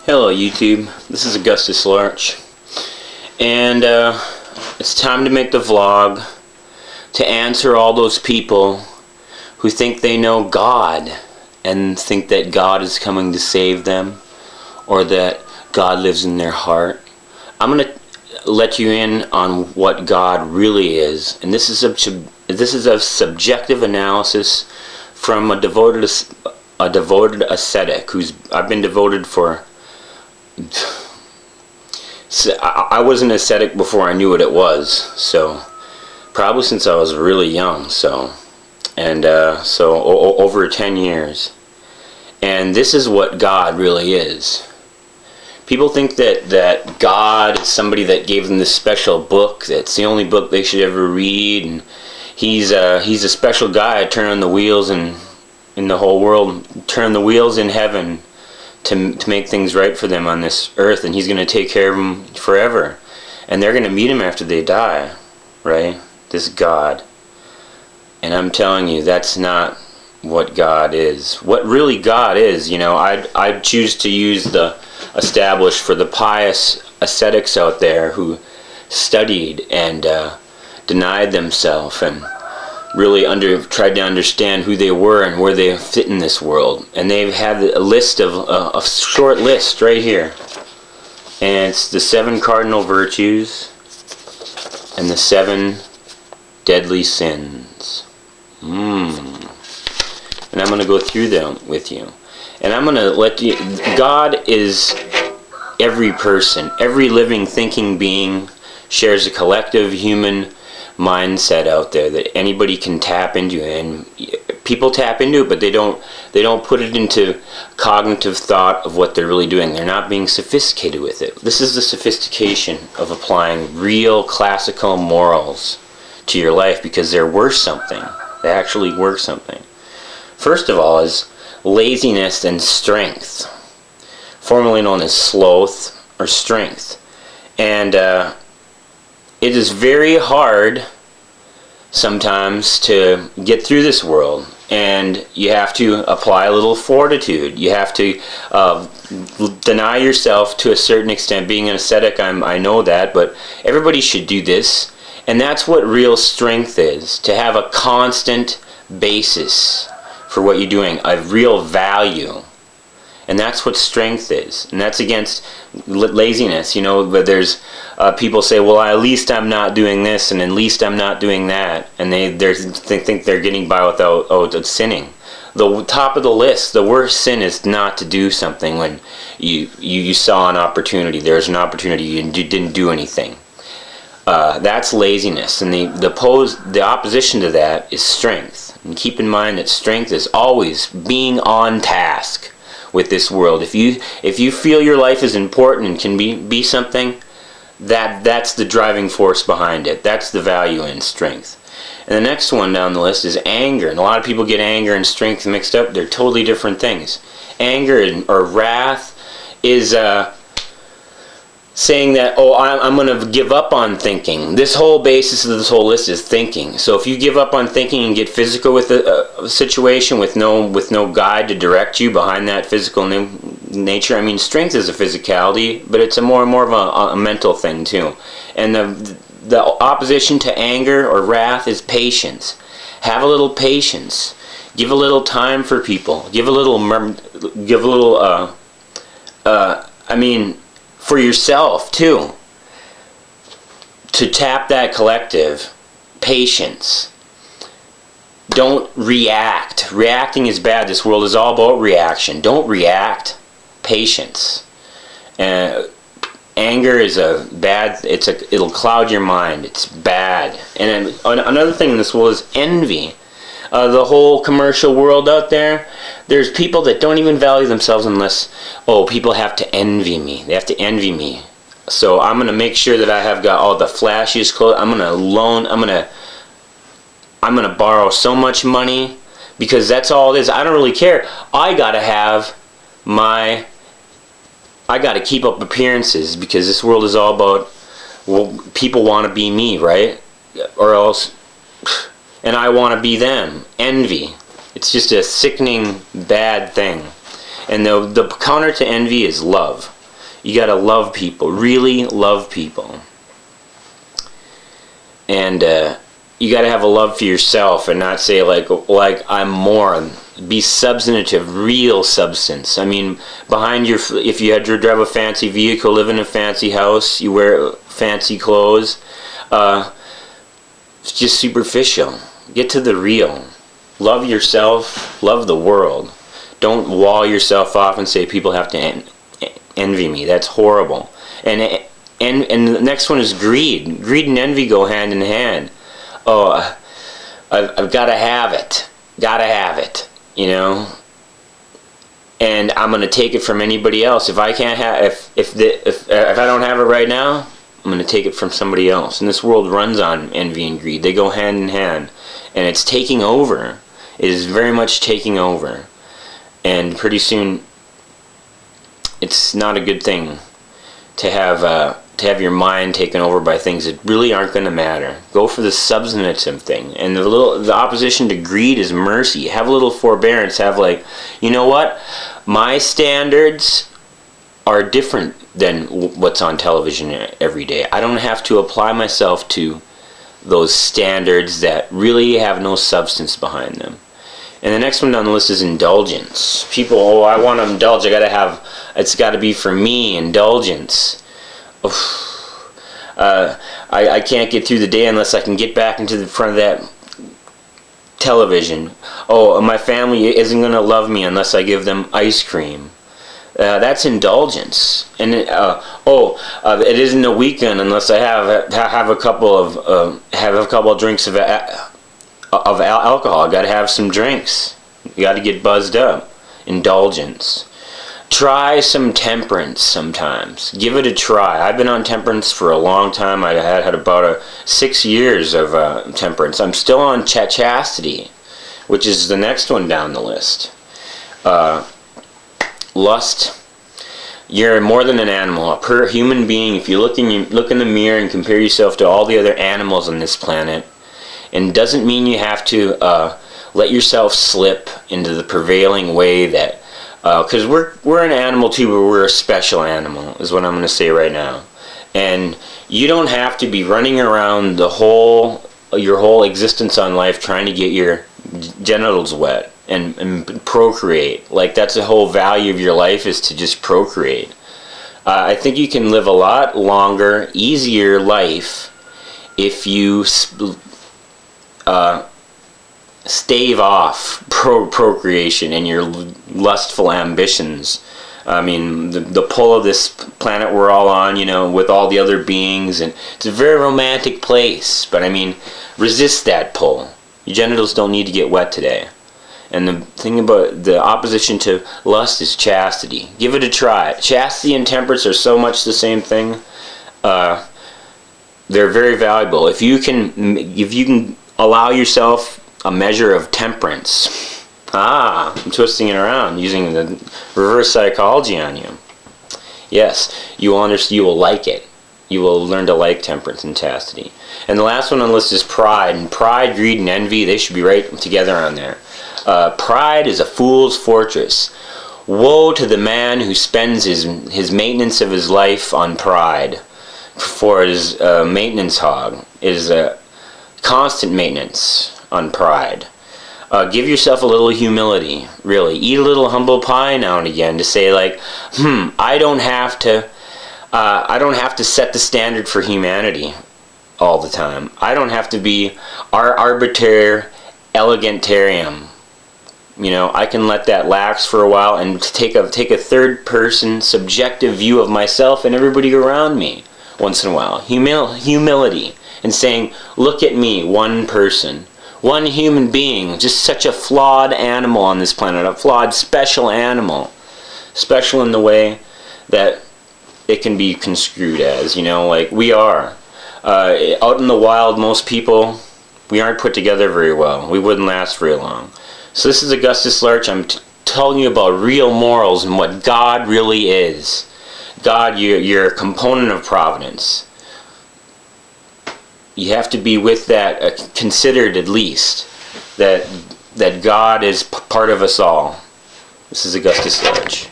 Hello YouTube, this is AugustusLarch, and it's time to make the vlog to answer all those people who think they know God and think that God is coming to save them or that God lives in their heart. I'm going to let you in on what God really is, and this is a subjective analysis from a devoted ascetic I've been devoted for. I was an ascetic before I knew what it was, so probably since I was really young, so over 10 years. And this is what God really is. People think that God is somebody that gave them this special book, that's the only book they should ever read, and he's a special guy, turn on the wheels in the whole world, turn the wheels in heaven to make things right for them on this earth, and he's going to take care of them forever, and they're going to meet him after they die, right? This God. And I'm telling you, that's not what God is. What really God is, I'd choose to use the established for the pious ascetics out there who studied and denied themselves and really tried to understand who they were and where they fit in this world. And they have a list a short list right here. And it's the 7 cardinal virtues and the 7 deadly sins. And I'm going to go through them with you. And I'm going to let you... God is every person. Every living, thinking being shares a collective human mindset out there that anybody can tap into, and people tap into it, but they don't put it into cognitive thought of what they're really doing. They're not being sophisticated with it. This is the sophistication of applying real classical morals to your life, because they're worth something. They actually worth something. First of all is laziness and strength, formerly known as sloth or strength. And it is very hard sometimes to get through this world, and you have to apply a little fortitude. You have to deny yourself to a certain extent. Being an ascetic, I know that, but everybody should do this, and that's what real strength is, to have a constant basis for what you're doing, a real value. And that's what strength is, and that's against laziness. But there's people say, well, at least I'm not doing this, and at least I'm not doing that, and they think they're getting by without sinning. The top of the list, the worst sin is not to do something when you saw an opportunity. There's an opportunity, you didn't do anything. That's laziness, and the opposition to that is strength. And keep in mind that strength is always being on task with this world. If you feel your life is important and can be something, that's the driving force behind it. That's the value in strength. And the next one down the list is anger. And a lot of people get anger and strength mixed up. They're totally different things. Anger or wrath is saying that, I'm going to give up on thinking. This whole basis of this whole list is thinking. So if you give up on thinking and get physical with a situation with no guide to direct you behind that physical nature, strength is a physicality, but it's more of a mental thing too. And the opposition to anger or wrath is patience. Have a little patience. Give a little time for people. For yourself too, to tap that collective patience. Don't react. Reacting is bad. This world is all about reaction. Don't react. Patience. Anger is it'll cloud your mind. It's bad. And another thing in this world is envy. The whole commercial world out there, there's people that don't even value themselves unless, people have to envy me. They have to envy me. So I'm going to make sure that I have got all the flashiest clothes. I'm going to borrow so much money, because that's all it is. I don't really care. I got to keep up appearances, because this world is all about, people want to be me, right? Or else... and I want to be them. Envy. It's just a sickening, bad thing. And the counter to envy is love. You got to love people, really love people. And you got to have a love for yourself and not say like I'm more. Be substantive, real substance. I mean, if you had to drive a fancy vehicle, live in a fancy house, you wear fancy clothes, it's just superficial. Get to the real. Love yourself, love the world. Don't wall yourself off and say people have to envy me. That's horrible. And the next one is greed. Greed and envy go hand in hand. Oh, I've got to have it. Gotta have it. You know, and I'm gonna take it from anybody else. If I can't have, if I don't have it right now, I'm gonna take it from somebody else. And this world runs on envy and greed. They go hand in hand, and it's taking over. It is very much taking over, and pretty soon, it's not a good thing to have your mind taken over by things that really aren't going to matter. Go for the substantive thing. And the opposition to greed is mercy. Have a little forbearance. Have like, you know what? My standards are different than what's on television every day. I don't have to apply myself to those standards that really have no substance behind them. And the next one on the list is indulgence. People, oh, I want to indulge. It's got to be for me, indulgence. I can't get through the day unless I can get back into the front of that television. Oh, my family isn't going to love me unless I give them ice cream. That's indulgence. And it isn't a weekend unless I have a couple of drinks of alcohol. I got to have some drinks. You got to get buzzed up. Indulgence. Try some temperance sometimes. Give it a try. I've been on temperance for a long time. I had about 6 years of temperance. I'm still on chastity, which is the next one down the list. Lust. You're more than an animal. A human being, if you look in the mirror and compare yourself to all the other animals on this planet, and doesn't mean you have to let yourself slip into the prevailing way that because we're an animal too, but we're a special animal, is what I'm going to say right now. And you don't have to be running around your whole existence on life trying to get your genitals wet and procreate. Like, that's the whole value of your life, is to just procreate. I think you can live a lot longer, easier life if you stave off procreation and your lustful ambitions. I mean, the pull of this planet we're all on, you know, with all the other beings, and it's a very romantic place, but I mean, resist that pull. Your genitals don't need to get wet today. And the thing about the opposition to lust is chastity. Give it a try. Chastity and temperance are so much the same thing. They're very valuable. If you can allow yourself a measure of temperance. I'm twisting it around, using the reverse psychology on you. Yes, you will like it. You will learn to like temperance and chastity. And the last one on the list is pride. And pride, greed, and envy, they should be right together on there. Pride is a fool's fortress. Woe to the man who spends his maintenance of his life on pride, for his maintenance hog. It is a constant maintenance on pride. Give yourself a little humility, really. Eat a little humble pie now and again to say, like, I don't have to set the standard for humanity all the time. I don't have to be our arbiter elegantarium. You know, I can let that lax for a while and take a third person subjective view of myself and everybody around me once in a while. Humility. And saying, look at me, one person. One human being, just such a flawed animal on this planet, a flawed, special animal. Special in the way that it can be construed as, you know, like we are. Out in the wild, most people, we aren't put together very well. We wouldn't last very long. So this is AugustusLarch. I'm telling you about real morals and what God really is. God, you're a component of providence. You have to be with that, considered at least, that God is part of us all. This is AugustusLarch.